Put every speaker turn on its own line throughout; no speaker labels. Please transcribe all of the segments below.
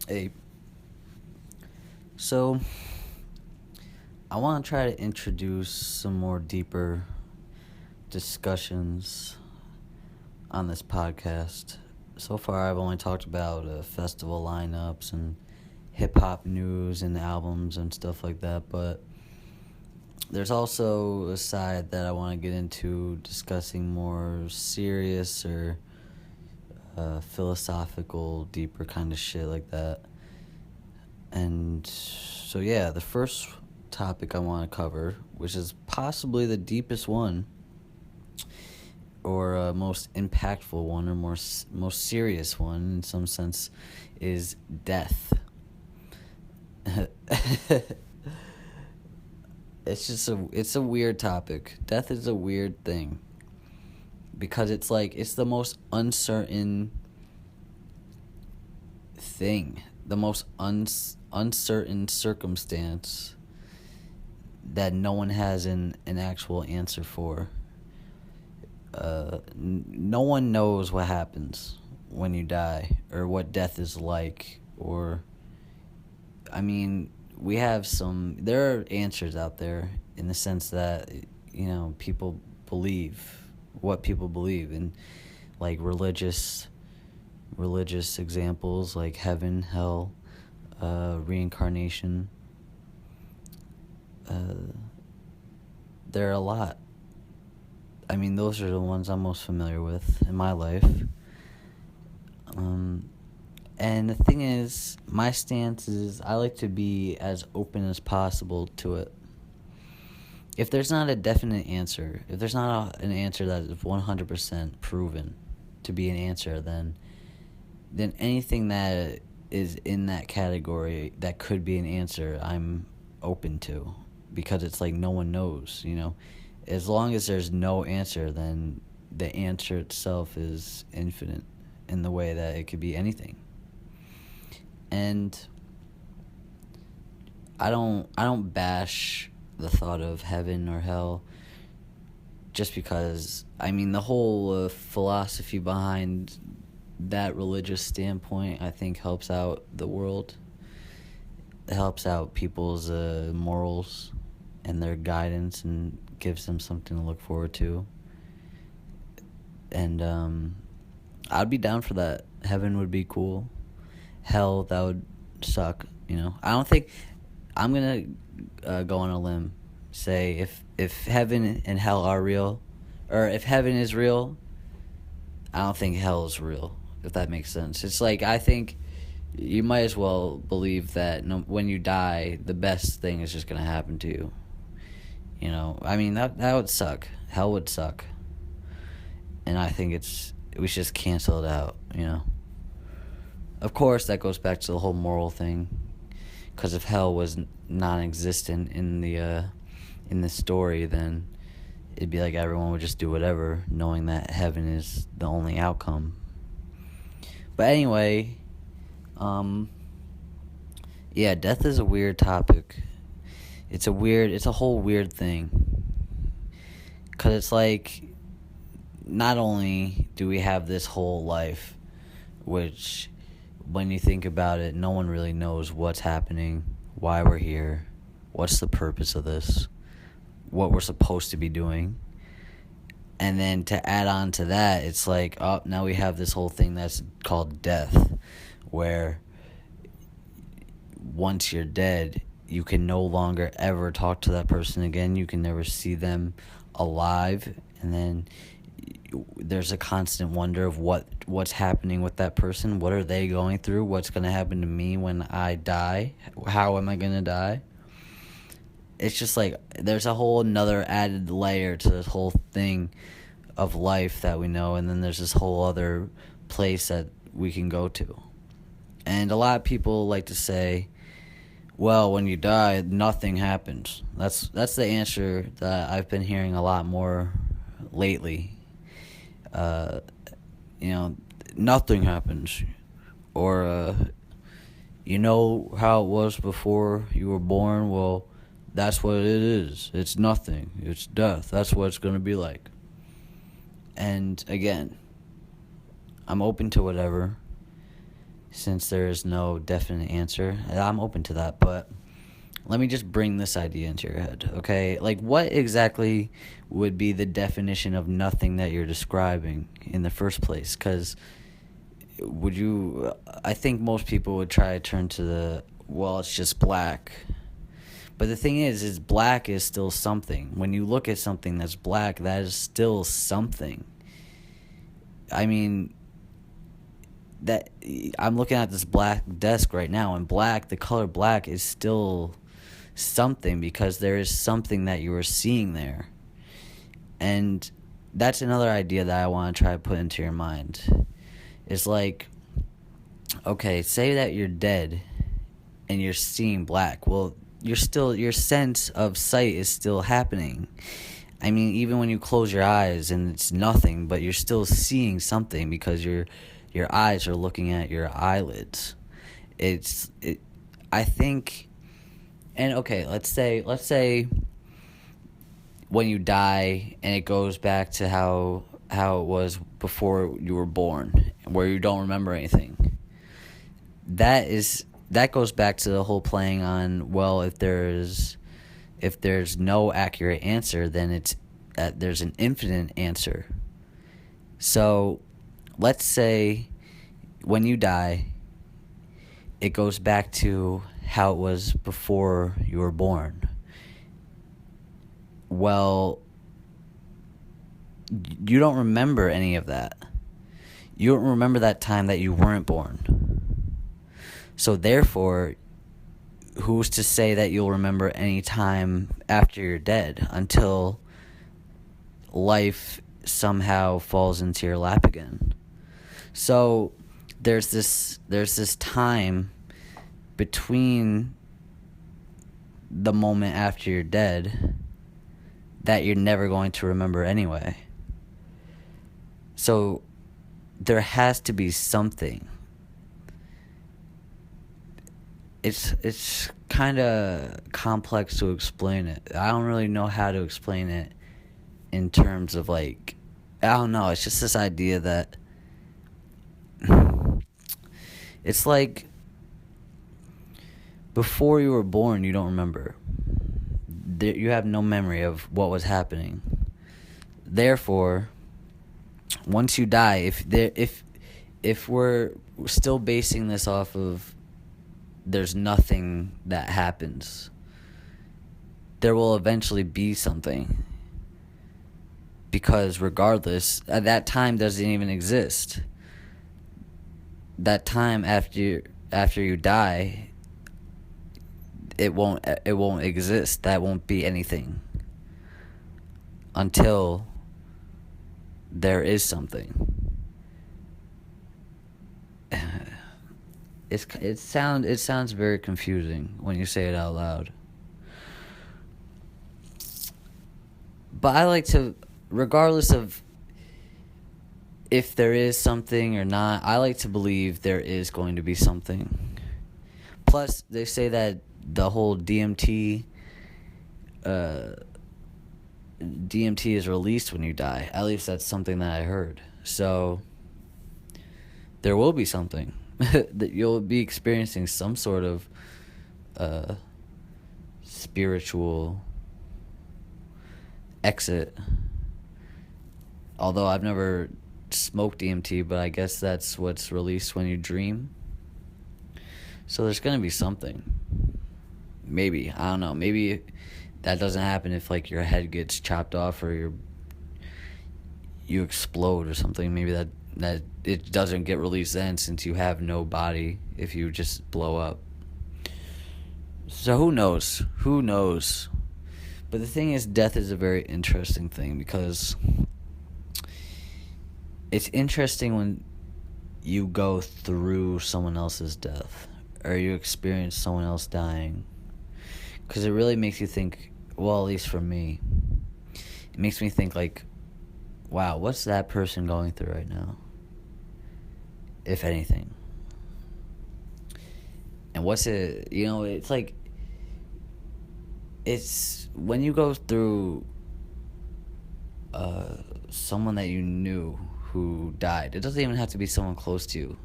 Hey, so I want to try to introduce some more deeper discussions on this podcast. So far, I've only talked about festival lineups and hip hop news and albums and stuff like that, but there's also a side that I want to get into discussing more serious or philosophical, deeper kind of shit like that. And so, yeah, the first topic I want to cover, which is possibly the deepest one, or most impactful one, or most serious one in some sense, is death. It's a weird topic. Death is a weird thing because it's the most uncertain thing, the most uncertain circumstance that no one has an actual answer for. No one knows what happens when you die or what death is like, or I mean, there are answers out there in the sense that, people believe what people believe in, like religious examples like heaven, hell, reincarnation. There are a lot. I mean, those are the ones I'm most familiar with in my life. And the thing is, my stance is I like to be as open as possible to it. If there's not a definite answer, if there's not an answer that is 100% proven to be an answer, then anything that is in that category that could be an answer, I'm open to, because it's like no one knows, As long as there's no answer, then the answer itself is infinite in the way that it could be anything. And I don't bash the thought of heaven or hell just because, the whole philosophy behind that religious standpoint, I think, helps out the world. It helps out people's morals and their guidance and gives them something to look forward to. And I'd be down for that. Heaven would be cool. Hell, that would suck, I don't think... I'm going to go on a limb, say if heaven and hell are real, or if heaven is real, I don't think hell is real, if that makes sense. It's like, I think you might as well believe that when you die, the best thing is just going to happen to you. That would suck. Hell would suck. And I think we should just cancel it out, Of course, that goes back to the whole moral thing. Because if hell was non-existent in the story, then it'd be like everyone would just do whatever, knowing that heaven is the only outcome. But anyway, death is a weird topic. It's a whole weird thing. Because it's like, not only do we have this whole life, which, when you think about it, no one really knows what's happening, why we're here, what's the purpose of this, what we're supposed to be doing. And then to add on to that, it's like, now we have this whole thing that's called death, where once you're dead, you can no longer ever talk to that person again. You can never see them alive. And then there's a constant wonder of what's happening with that person. What are they going through? What's going to happen to me when I die? How am I going to die? It's just like there's a whole another added layer to this whole thing of life that we know, and then there's this whole other place that we can go to. And a lot of people like to say, well, when you die, nothing happens. That's the answer that I've been hearing a lot more lately. Nothing happens. Or, how it was before you were born? Well, that's what it is. It's nothing. It's death. That's what it's going to be like. And again, I'm open to whatever. since there is no definite answer. I'm open to that, but let me just bring this idea into your head, okay? Like, what exactly would be the definition of nothing that you're describing in the first place? Because I think most people would try to turn to well, it's just black. But the thing is black is still something. When you look at something that's black, that is still something. I mean, that I'm looking at this black desk right now, and black, the color black, is still something because there is something that you are seeing there. And that's another idea that I want to try to put into your mind. It's like, okay, say that you're dead and you're seeing black. Well, your sense of sight is still happening. I mean, even when you close your eyes and it's nothing, but you're still seeing something because your eyes are looking at your eyelids. I think, and okay, let's say when you die and it goes back to how it was before you were born, where you don't remember anything. That goes back to the whole playing on, well, if there's no accurate answer, then there's an infinite answer. So let's say when you die, it goes back to how it was before you were born. Well, you don't remember any of that. You don't remember that time that you weren't born. So therefore, who's to say that you'll remember any time after you're dead until life somehow falls into your lap again? So there's this time between the moment after you're dead that you're never going to remember anyway. So there has to be something. It's kind of complex to explain it. I don't really know how to explain it in terms of, like, I don't know. It's just this idea that it's like before you were born, you don't remember. You have no memory of what was happening. Therefore, once you die, if we're still basing this off of there's nothing that happens, there will eventually be something. Because regardless, that time doesn't even exist. That time after you die, it won't exist. That won't be anything until there is something. It sounds very confusing when you say it out loud. But I like to, regardless of if there is something or not, I like to believe there is going to be something. Plus, they say that the whole DMT is released when you die. At least that's something that I heard. So there will be something. That you'll be experiencing some sort of spiritual exit. Although I've never smoked DMT, but I guess that's what's released when you dream. So there's going to be something. Maybe. I don't know. Maybe that doesn't happen if, like, your head gets chopped off or you explode or something. Maybe that it doesn't get released then, since you have no body if you just blow up. So who knows? But the thing is, death is a very interesting thing, because it's interesting when you go through someone else's death or you experience someone else dying, because it really makes you think, well, at least for me, it makes me think, like, wow, what's that person going through right now, if anything? And what's it, it's like, it's when you go through someone that you knew who died. It doesn't even have to be someone close to you.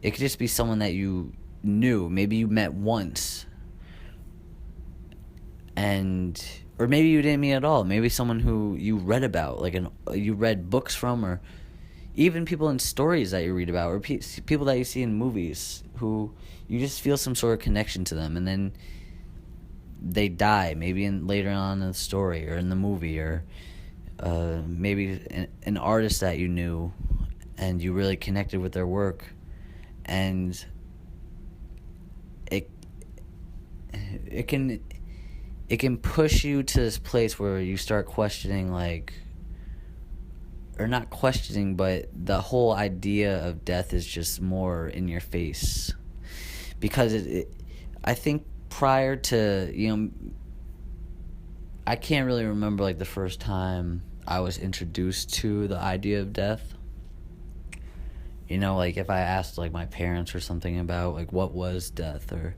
It could just be someone that you knew, maybe you met once, and or maybe you didn't meet at all. Maybe someone who you read about, like you read books from, or even people in stories that you read about, or people that you see in movies who you just feel some sort of connection to them, and then they die, maybe later on in the story or in the movie, or maybe an artist that you knew and you really connected with their work, and it can push you to this place where you start questioning, like, or not questioning, but the whole idea of death is just more in your face. Because I think prior to, I can't really remember, like, the first time I was introduced to the idea of death. Like, if I asked, like, my parents or something about, like, what was death, or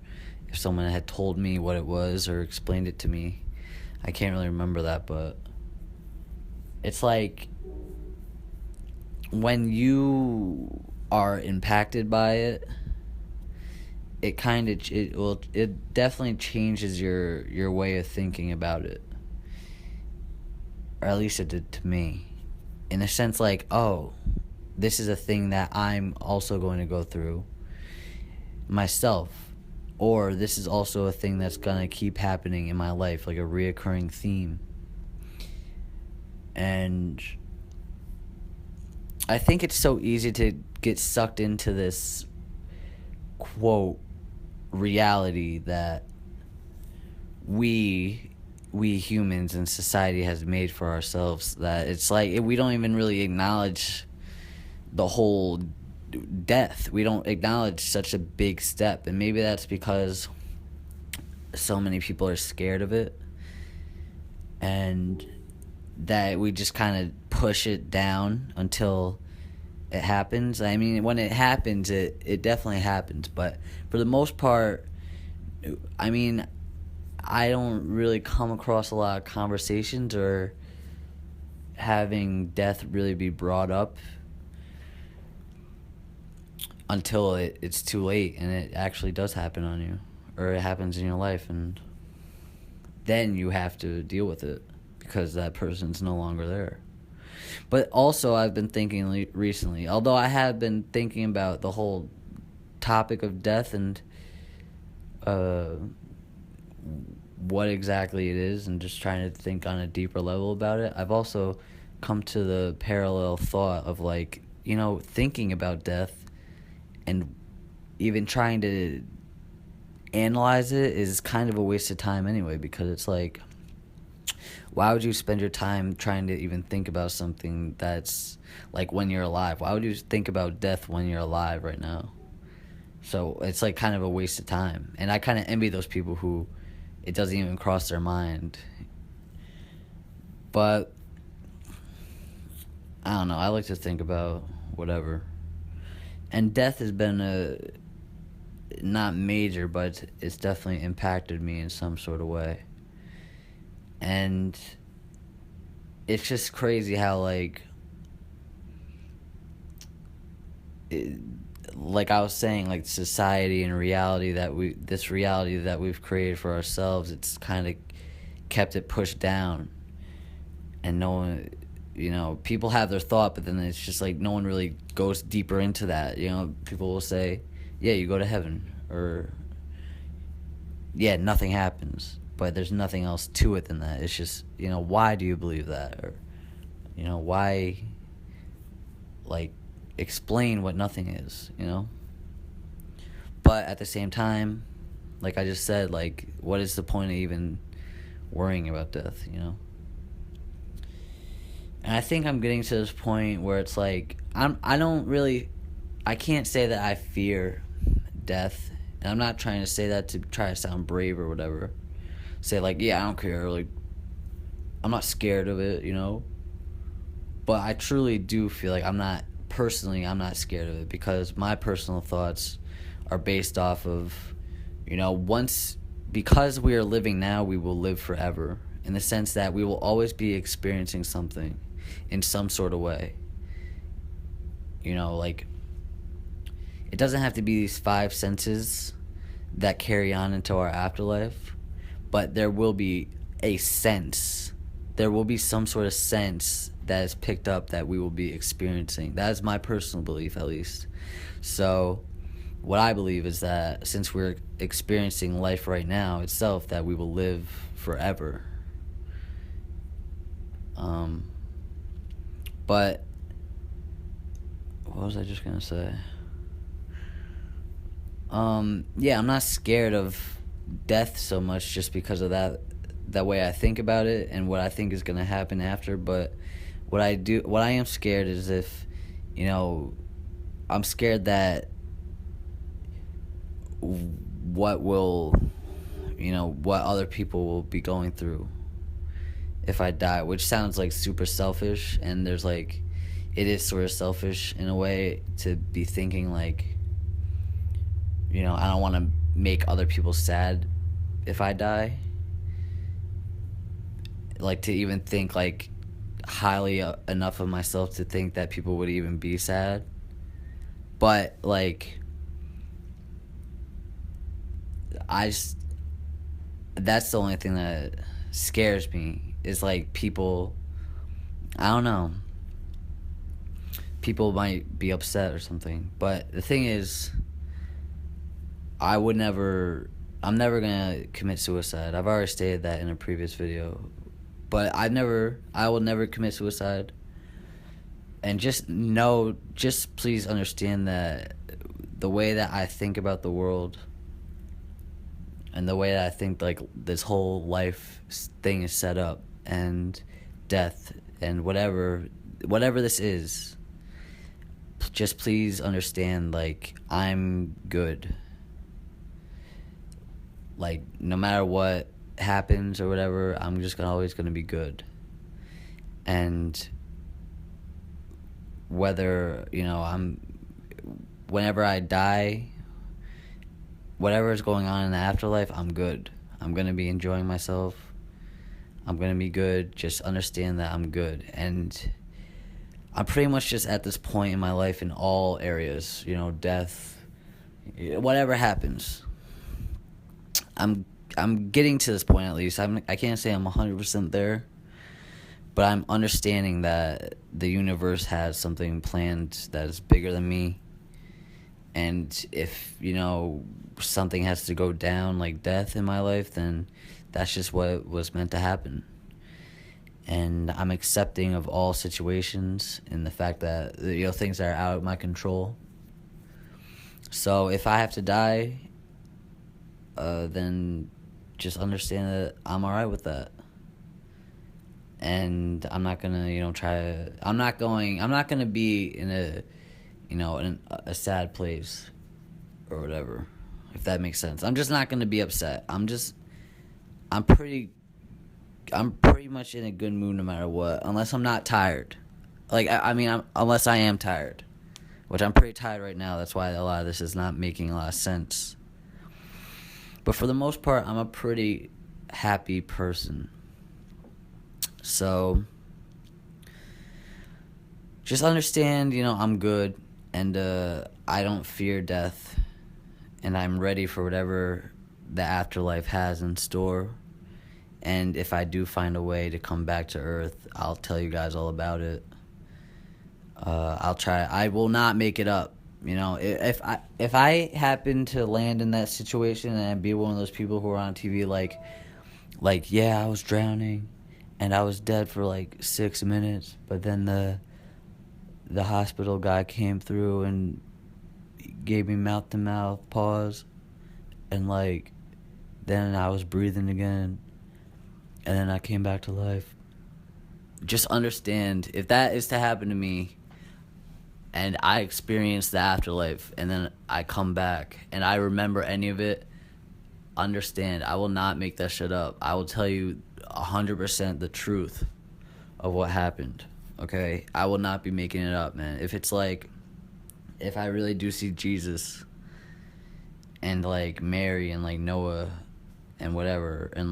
if someone had told me what it was or explained it to me, I can't really remember that, but it's like when you are impacted by it, it definitely changes your way of thinking about it. Or at least it did to me. In a sense, like, oh, this is a thing that I'm also going to go through myself. Or this is also a thing that's going to keep happening in my life, like a reoccurring theme. And I think it's so easy to get sucked into this, quote, reality that we humans and society has made for ourselves, that it's like we don't even really acknowledge the whole death. We don't acknowledge such a big step, and maybe that's because so many people are scared of it, and that we just kind of push it down until it happens. I mean, when it happens, it definitely happens, but for the most part, I mean, I don't really come across a lot of conversations or having death really be brought up until it's too late and it actually does happen on you, or it happens in your life, and then you have to deal with it because that person's no longer there. But also, I've been thinking recently, although I have been thinking about the whole topic of death and what exactly it is, and just trying to think on a deeper level about it, I've also come to the parallel thought of, like, thinking about death and even trying to analyze it is kind of a waste of time anyway, because it's like, why would you spend your time trying to even think about something that's like when you're alive? Why would you think about death when you're alive right now? So it's like kind of a waste of time. And I kind of envy those people who it doesn't even cross their mind. But I don't know. I like to think about whatever. And death has been not major, but it's definitely impacted me in some sort of way. And it's just crazy how, like I was saying, like, society and reality this reality that we've created for ourselves, it's kind of kept it pushed down. And no one, people have their thought, but then it's just like no one really goes deeper into that. People will say, yeah, you go to heaven, or yeah, nothing happens. But there's nothing else to it than that. It's just, why do you believe that? Or, why, like, explain what nothing is, But at the same time, like I just said, like, what is the point of even worrying about death, And I think I'm getting to this point where it's like, I can't say that I fear death. And I'm not trying to say that to try to sound brave or whatever. Say, like, yeah, I don't care, like, I'm not scared of it, But I truly do feel like I'm not scared of it, because my personal thoughts are based off of, because we are living now, we will live forever, in the sense that we will always be experiencing something in some sort of way. Like, it doesn't have to be these five senses that carry on into our afterlife, but there will be a sense. There will be some sort of sense that is picked up that we will be experiencing. That is my personal belief, at least. So what I believe is that since we're experiencing life right now itself, that we will live forever. But what was I just gonna say? Yeah, I'm not scared of death so much just because of that way I think about it and what I think is gonna happen after. But what I am scared is if, I'm scared that what other people will be going through if I die, which sounds like super selfish, and it is sort of selfish in a way to be thinking like, I don't want to make other people sad if I die. Like, to even think like highly enough of myself to think that people would even be sad. But like, that's the only thing that scares me, is like people, I don't know, people might be upset or something. But the thing is, I'm never gonna commit suicide. I've already stated that in a previous video. But I will never commit suicide. And just please understand that the way that I think about the world and the way that I think like this whole life thing is set up, and death and whatever this is, just please understand, like, I'm good. Like, no matter what happens or whatever, I'm just always gonna be good. And whether, whenever I die, whatever is going on in the afterlife, I'm good. I'm gonna be enjoying myself. I'm gonna be good. Just understand that I'm good. And I'm pretty much just at this point in my life in all areas, death, whatever happens. I'm getting to this point, at least. I can't say I'm 100% there, but I'm understanding that the universe has something planned that is bigger than me. And if, something has to go down like death in my life, then that's just what was meant to happen. And I'm accepting of all situations and the fact that, things that are out of my control. So if I have to die, then just understand that I'm alright with that. And I'm not gonna, I'm not gonna be in a sad place or whatever, if that makes sense. I'm just not gonna be upset. I'm pretty much in a good mood no matter what, unless I'm not tired. Like, unless I am tired, which I'm pretty tired right now. That's why a lot of this is not making a lot of sense. But for the most part, I'm a pretty happy person. So just understand, I'm good, and I don't fear death, and I'm ready for whatever the afterlife has in store. And if I do find a way to come back to Earth, I'll tell you guys all about it. I'll try. I will not make it up. If I happen to land in that situation and be one of those people who are on TV like, yeah, I was drowning and I was dead for like 6 minutes, but then the hospital guy came through and gave me mouth-to-mouth pause, and then I was breathing again, and then I came back to life. Just understand, if that is to happen to me, and I experience the afterlife, and then I come back, and I remember any of it, understand, I will not make that shit up. I will tell you 100% the truth of what happened, okay? I will not be making it up, man. If I really do see Jesus, and Mary, and Noah, and whatever, and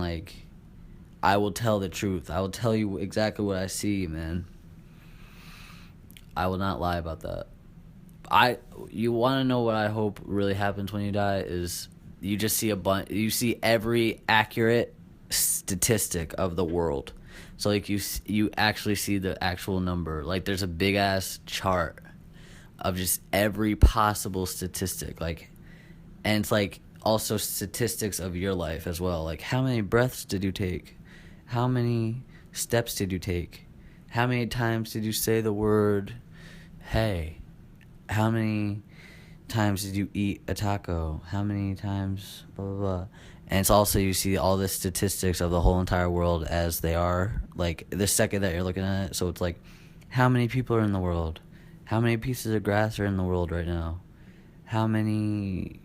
I will tell the truth. I will tell you exactly what I see, man. I will not lie about that. You want to know what I hope really happens when you die is you just see you see every accurate statistic of the world. So like you actually see the actual number. Like there's a big ass chart of just every possible statistic, like, and it's like also statistics of your life as well. Like how many breaths did you take? How many steps did you take? How many times did you say the word hey? How many times did you eat a taco? How many times blah blah blah? And it's also you see all the statistics of the whole entire world as they are, like the second that you're looking at it. So it's like, how many people are in the world? How many pieces of grass are in the world right now? How many,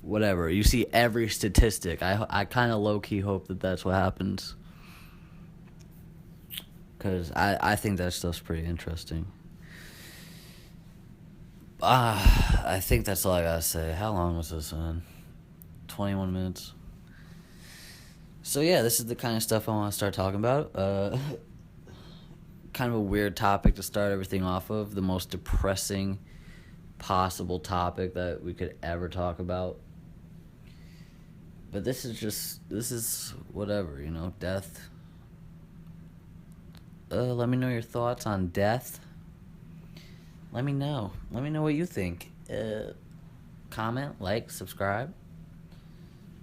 whatever. You see every statistic. I kind of low-key hope that that's what happens. Because I think that stuff's pretty interesting. I think that's all I gotta say. How long was this, man? 21 minutes. So yeah, this is the kind of stuff I want to start talking about. Kind of a weird topic to start everything off of. The most depressing possible topic that we could ever talk about. But this is whatever, death. Let me know your thoughts on death. Let me know what you think. Comment, like, subscribe.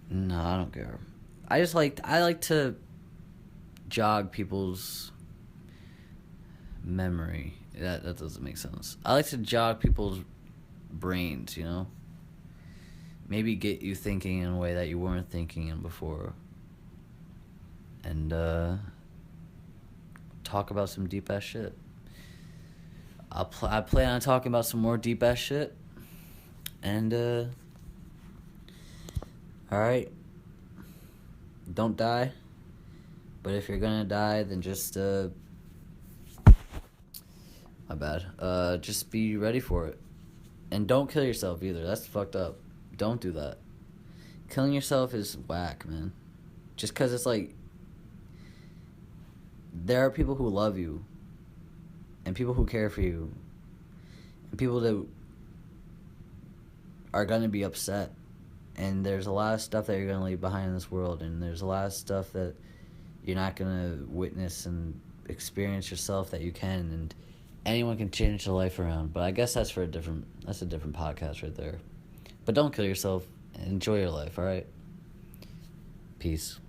No, I don't care. I like to jog people's memory. That doesn't make sense. I like to jog people's brains, Maybe get you thinking in a way that you weren't thinking in before. And talk about some deep ass shit. I plan on talking about some more deep ass shit. And alright. Don't die. But if you're gonna die, then just my bad. Just be ready for it. And don't kill yourself either. That's fucked up. Don't do that. Killing yourself is whack, man. Just because it's like, there are people who love you, and people who care for you, and people that are going to be upset. And there's a lot of stuff that you're going to leave behind in this world, and there's a lot of stuff that you're not going to witness and experience yourself that you can, and anyone can change their life around. But I guess that's a different podcast right there. But don't kill yourself. Enjoy your life, all right? Peace.